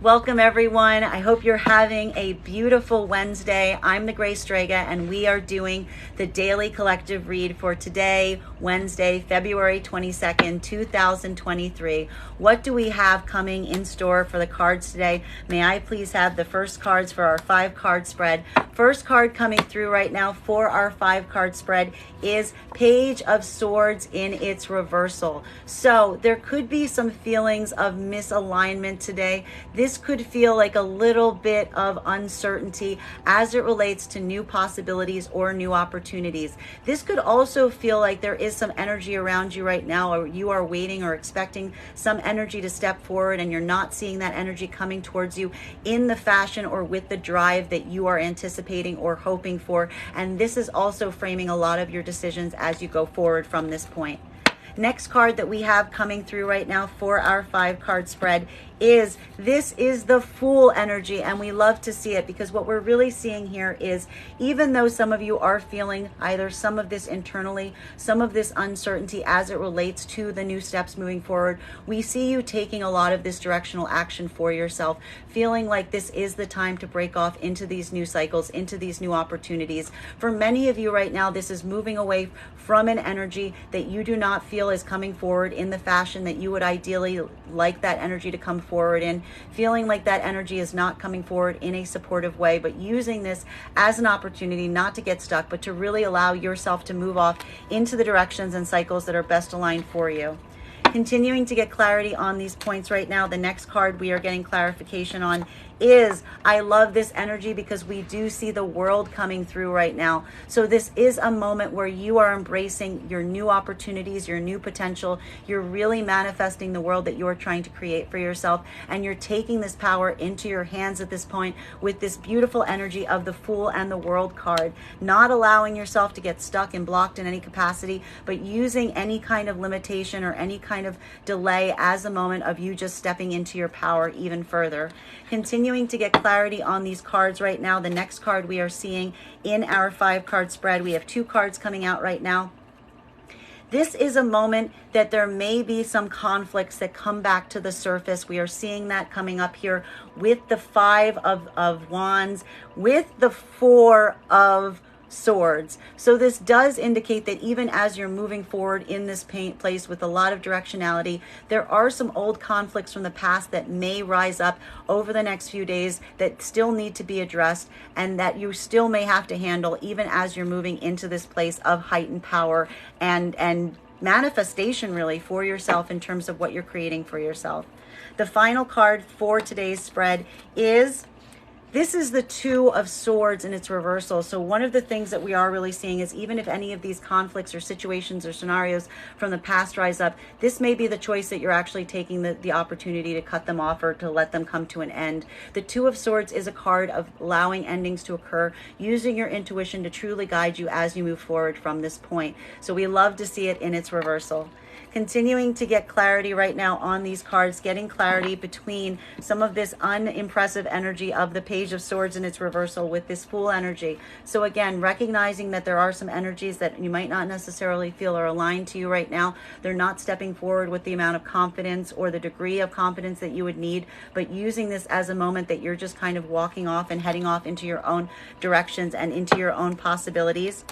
Welcome everyone. I hope you're having a beautiful Wednesday. I'm the Gray Strega and we are doing the daily collective read for today, Wednesday, February 22nd, 2023. What do we have coming in store for the cards today? May I please have the first cards for our 5-card spread. First card coming through right now for our 5-card spread is Page of Swords in its reversal. So there could be some feelings of misalignment today. This could feel like a little bit of uncertainty as it relates to new possibilities or new opportunities. This could also feel like there is some energy around you right now, or you are waiting or expecting some energy to step forward and you're not seeing that energy coming towards you in the fashion or with the drive that you are anticipating or hoping for. And this is also framing a lot of your decisions as you go forward from this point. Next card that we have coming through right now for our 5-card spread is the Fool energy, and we love to see it because what we're really seeing here is, even though some of you are feeling either some of this internally, some of this uncertainty as it relates to the new steps moving forward, we see you taking a lot of this directional action for yourself, feeling like this is the time to break off into these new cycles, into these new opportunities. For many of you right now, this is moving away from an energy that you do not feel is coming forward in the fashion that you would ideally like that energy to come forward in, feeling like that energy is not coming forward in a supportive way, but using this as an opportunity not to get stuck, but to really allow yourself to move off into the directions and cycles that are best aligned for you. Continuing to get clarity on these points right now, the next card we are getting clarification on is, I love this energy because we do see the world coming through right now. So this is a moment where you are embracing your new opportunities, your new potential. You're really manifesting the world that you are trying to create for yourself. And you're taking this power into your hands at this point with this beautiful energy of the Fool and the World card. Not allowing yourself to get stuck and blocked in any capacity, but using any kind of limitation or any kind of delay as a moment of you just stepping into your power even further. Continuing to get clarity on these cards right now. The next card we are seeing in our 5-card spread, we have 2 cards coming out right now. This is a moment that there may be some conflicts that come back to the surface. We are seeing that coming up here with the 5 of Wands, with the 4 of Swords. So this does indicate that even as you're moving forward in this place with a lot of directionality, there are some old conflicts from the past that may rise up over the next few days that still need to be addressed and that you still may have to handle even as you're moving into this place of heightened power and manifestation really for yourself in terms of what you're creating for yourself. The final card for today's spread is, this is the 2 of Swords in its reversal. So one of the things that we are really seeing is, even if any of these conflicts or situations or scenarios from the past rise up, this may be the choice that you're actually taking the opportunity to cut them off or to let them come to an end. The 2 of Swords is a card of allowing endings to occur, using your intuition to truly guide you as you move forward from this point. So we love to see it in its reversal. Continuing to get clarity right now on these cards, getting clarity between some of this unimpressive energy of the Page of Swords in its reversal with this Fool energy. So again, recognizing that there are some energies that you might not necessarily feel are aligned to you right now. They're not stepping forward with the amount of confidence or the degree of confidence that you would need, but using this as a moment that you're just kind of walking off and heading off into your own directions and into your own possibilities.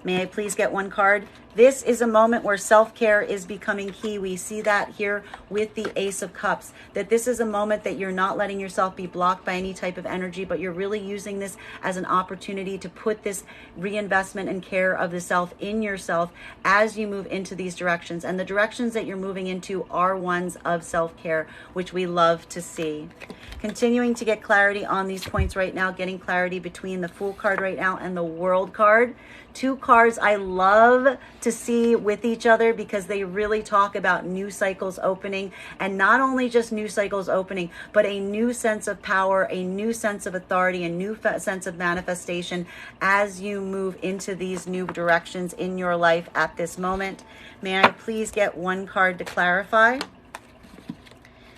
May I please get one card? This is a moment where self-care is becoming key. We see that here with the Ace of Cups, that this is a moment that you're not letting yourself be blocked by any type of energy, but you're really using this as an opportunity to put this reinvestment and care of the self in yourself as you move into these directions. And the directions that you're moving into are ones of self-care, which we love to see. Continuing to get clarity on these points right now, getting clarity between the Fool card right now and the World card. 2 cards I love to see with each other because they really talk about new cycles opening, and not only just new cycles opening, but a new sense of power, a new sense of authority, a new sense of manifestation as you move into these new directions in your life at this moment. May I please get one card to clarify?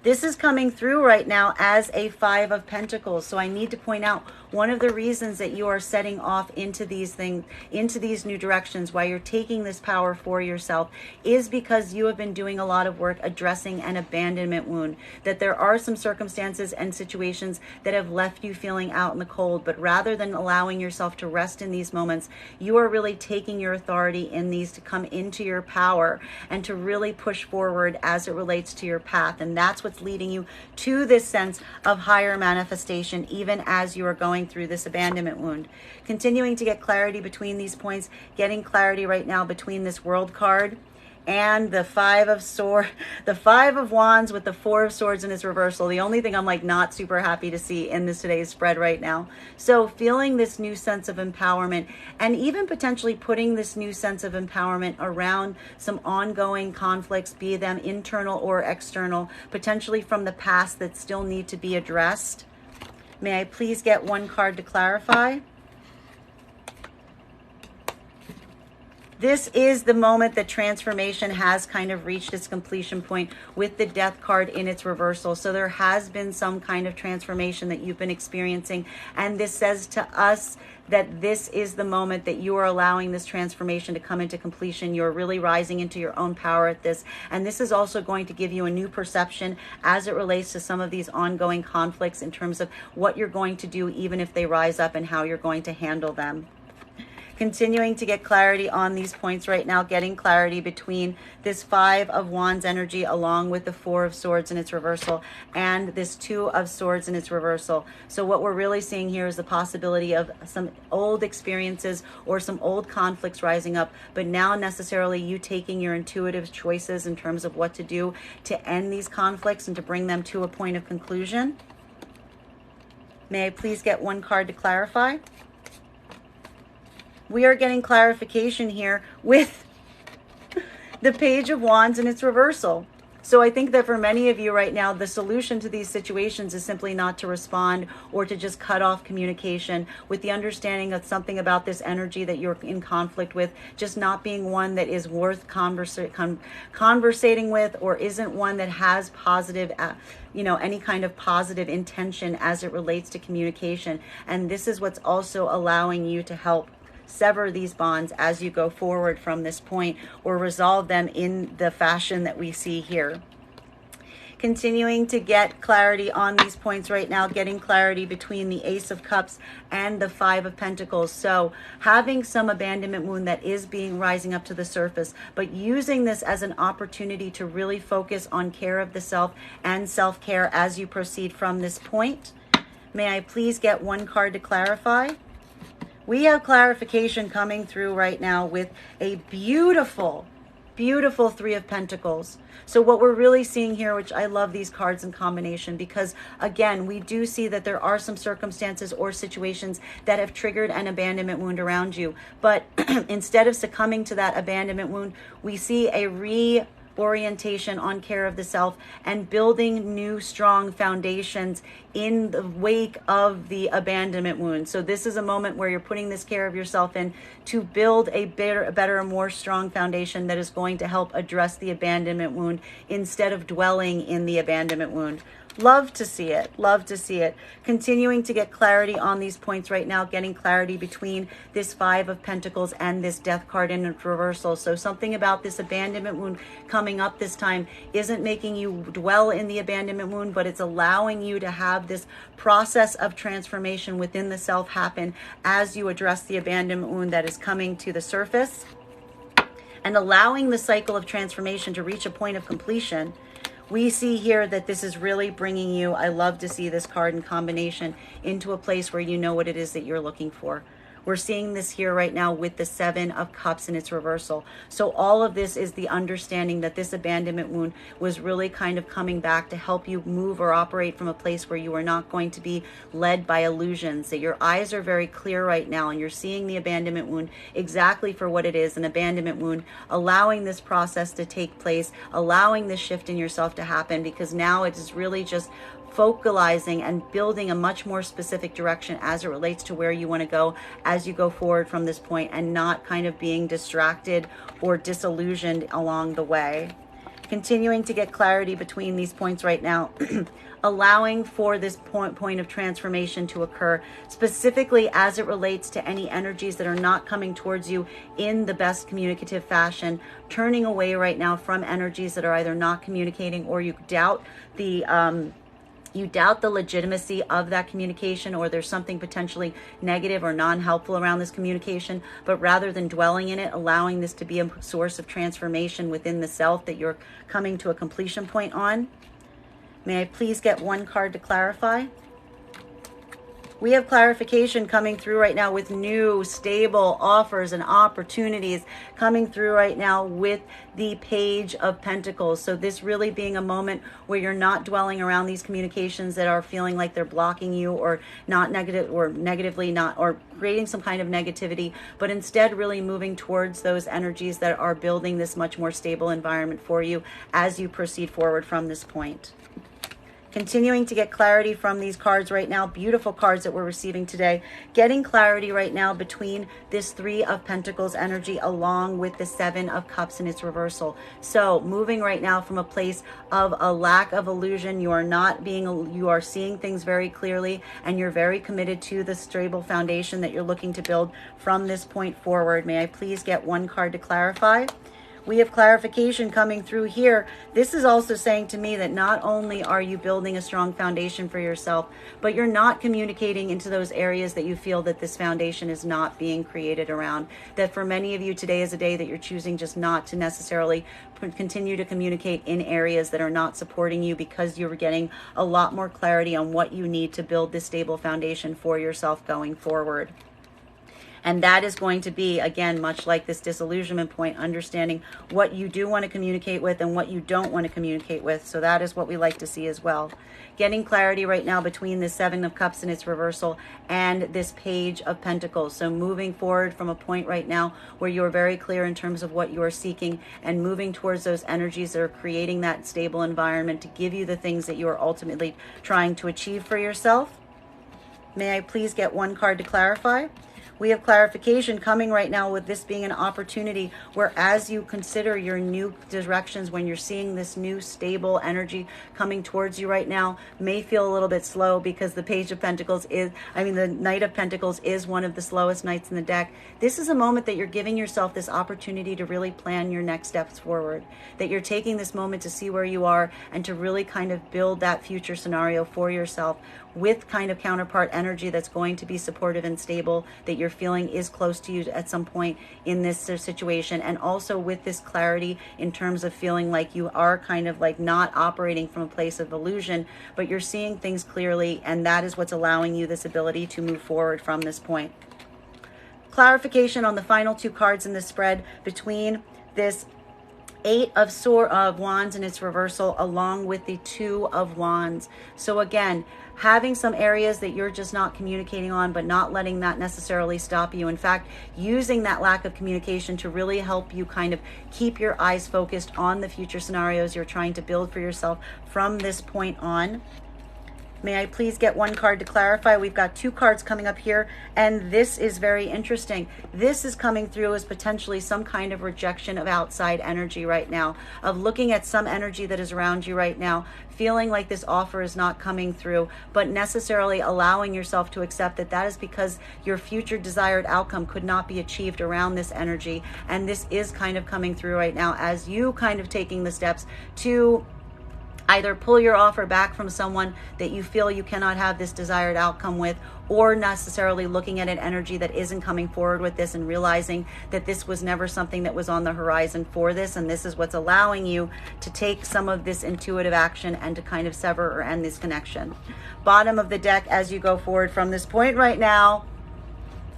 This is coming through right now as a 5 of Pentacles. So I need to point out One of the reasons that you are setting off into these things, into these new directions, why you're taking this power for yourself, is because you have been doing a lot of work addressing an abandonment wound. That there are some circumstances and situations that have left you feeling out in the cold, but rather than allowing yourself to rest in these moments, you are really taking your authority in these to come into your power and to really push forward as it relates to your path. And that's what's leading you to this sense of higher manifestation, even as you are going through this abandonment wound. Continuing to get clarity between these points, getting clarity right now between this World card and the Five of Wands with the Four of Swords in its reversal. The only thing I'm like not super happy to see in this today's spread right now. So feeling this new sense of empowerment, and even potentially putting this new sense of empowerment around some ongoing conflicts, be them internal or external, potentially from the past, that still need to be addressed. May I please get one card to clarify? This is the moment that transformation has kind of reached its completion point with the Death card in its reversal. So there has been some kind of transformation that you've been experiencing. And this says to us that this is the moment that you are allowing this transformation to come into completion. You're really rising into your own power at this. And this is also going to give you a new perception as it relates to some of these ongoing conflicts in terms of what you're going to do, even if they rise up, and how you're going to handle them. Continuing to get clarity on these points right now, getting clarity between this Five of Wands energy along with the Four of Swords in its reversal and this Two of Swords in its reversal. So what we're really seeing here is the possibility of some old experiences or some old conflicts rising up, but now necessarily you taking your intuitive choices in terms of what to do to end these conflicts and to bring them to a point of conclusion. May I please get one card to clarify? We are getting clarification here with the Page of Wands in its reversal. So I think that for many of you right now, the solution to these situations is simply not to respond or to just cut off communication, with the understanding of something about this energy that you're in conflict with just not being one that is worth conversating with, or isn't one that has positive, any kind of positive intention as it relates to communication. And this is what's also allowing you to help sever these bonds as you go forward from this point, or resolve them in the fashion that we see here. Continuing to get clarity on these points right now, getting clarity between the Ace of Cups and the Five of Pentacles. So having some abandonment wound that is rising up to the surface, but using this as an opportunity to really focus on care of the self and self-care as you proceed from this point. May I please get one card to clarify? We have clarification coming through right now with a beautiful, beautiful Three of Pentacles. So what we're really seeing here, which I love these cards in combination, because again, we do see that there are some circumstances or situations that have triggered an abandonment wound around you. But instead of succumbing to that abandonment wound, we see a reorientation on care of the self and building new strong foundations in the wake of the abandonment wound. So this is a moment where you're putting this care of yourself in to build a better, more strong foundation that is going to help address the abandonment wound instead of dwelling in the abandonment wound. Love to see it. Love to see it. Continuing to get clarity on these points right now, getting clarity between this Five of Pentacles and this Death card in its reversal. So something about this abandonment wound coming up this time isn't making you dwell in the abandonment wound, but it's allowing you to have this process of transformation within the self happen as you address the abandonment wound that is coming to the surface, and allowing the cycle of transformation to reach a point of completion. We see here that this is really bringing you, I love to see this card in combination, into a place where you know what it is that you're looking for. We're seeing this here right now with the Seven of Cups in its reversal. So all of this is the understanding that this abandonment wound was really kind of coming back to help you move or operate from a place where you are not going to be led by illusions, that your eyes are very clear right now and you're seeing the abandonment wound exactly for what it is, an abandonment wound, allowing this process to take place, allowing this shift in yourself to happen, because now it is really just focalizing and building a much more specific direction as it relates to where you want to go as you go forward from this point, and not kind of being distracted or disillusioned along the way. Continuing to get clarity between these points right now, allowing for this point of transformation to occur, specifically as it relates to any energies that are not coming towards you in the best communicative fashion, turning away right now from energies that are either not communicating or you doubt the legitimacy of that communication, or there's something potentially negative or non-helpful around this communication, but rather than dwelling in it, allowing this to be a source of transformation within the self that you're coming to a completion point on. May I please get one card to clarify? We have clarification coming through right now with new stable offers and opportunities coming through right now with the Page of Pentacles. So this really being a moment where you're not dwelling around these communications that are feeling like they're blocking you or not negative or negatively not, or creating some kind of negativity, but instead really moving towards those energies that are building this much more stable environment for you as you proceed forward from this point. Continuing to get clarity from these cards right now, beautiful cards that we're receiving today, getting clarity right now between this Three of Pentacles energy along with the Seven of Cups in its reversal. So moving right now from a place of a lack of illusion, you are seeing things very clearly, and you're very committed to the stable foundation that you're looking to build from this point forward. May I please get one card to clarify? We have clarification coming through here. This is also saying to me that not only are you building a strong foundation for yourself, but you're not communicating into those areas that you feel that this foundation is not being created around. That for many of you, today is a day that you're choosing just not to necessarily continue to communicate in areas that are not supporting you, because you're getting a lot more clarity on what you need to build this stable foundation for yourself going forward. And that is going to be, again, much like this disillusionment point, understanding what you do want to communicate with and what you don't want to communicate with. So that is what we like to see as well. Getting clarity right now between the Seven of Cups in its reversal and this Page of Pentacles. So moving forward from a point right now where you're very clear in terms of what you are seeking, and moving towards those energies that are creating that stable environment to give you the things that you are ultimately trying to achieve for yourself. May I please get one card to clarify? We have clarification coming right now with this being an opportunity where, as you consider your new directions, when you're seeing this new stable energy coming towards you right now, may feel a little bit slow, because the Page of Pentacles the Knight of Pentacles is one of the slowest knights in the deck. This is a moment that you're giving yourself this opportunity to really plan your next steps forward, that you're taking this moment to see where you are and to really kind of build that future scenario for yourself with kind of counterpart energy that's going to be supportive and stable, that you're feeling is close to you at some point in this situation. And also with this clarity in terms of feeling like you are kind of like not operating from a place of illusion, but you're seeing things clearly, and that is what's allowing you this ability to move forward from this point. Clarification on the final two cards in the spread between this Eight of Wands in its reversal along with the Two of Wands. So again, having some areas that you're just not communicating on, but not letting that necessarily stop you. In fact, using that lack of communication to really help you kind of keep your eyes focused on the future scenarios you're trying to build for yourself from this point on. May I please get one card to clarify? We've got two cards coming up here, and this is very interesting. This is coming through as potentially some kind of rejection of outside energy right now, of looking at some energy that is around you right now, feeling like this offer is not coming through, but necessarily allowing yourself to accept that that is because your future desired outcome could not be achieved around this energy. And this is kind of coming through right now as you kind of taking the steps to either pull your offer back from someone that you feel you cannot have this desired outcome with, or necessarily looking at an energy that isn't coming forward with this and realizing that this was never something that was on the horizon for this, and this is what's allowing you to take some of this intuitive action and to kind of sever or end this connection. Bottom of the deck as you go forward from this point right now,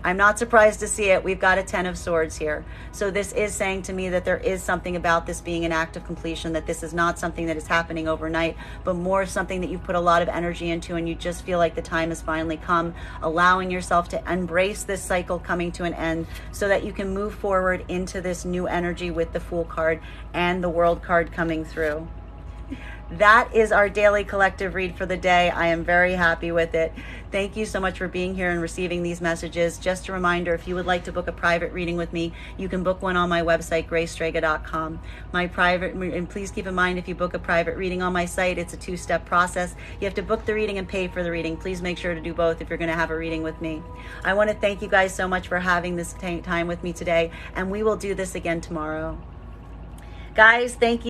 I'm not surprised to see it. We've got a Ten of Swords here. So this is saying to me that there is something about this being an act of completion, that this is not something that is happening overnight, but more something that you've put a lot of energy into, and you just feel like the time has finally come, allowing yourself to embrace this cycle coming to an end so that you can move forward into this new energy with the Fool card and the World card coming through. That is our daily collective read for the day. I am very happy with it. Thank you so much for being here and receiving these messages. Just a reminder, if you would like to book a private reading with me, you can book one on my website, graystrega.com. And please keep in mind, if you book a private reading on my site, it's a 2-step process. You have to book the reading and pay for the reading. Please make sure to do both if you're going to have a reading with me. I want to thank you guys so much for having this time with me today, and we will do this again tomorrow. Guys, thank you.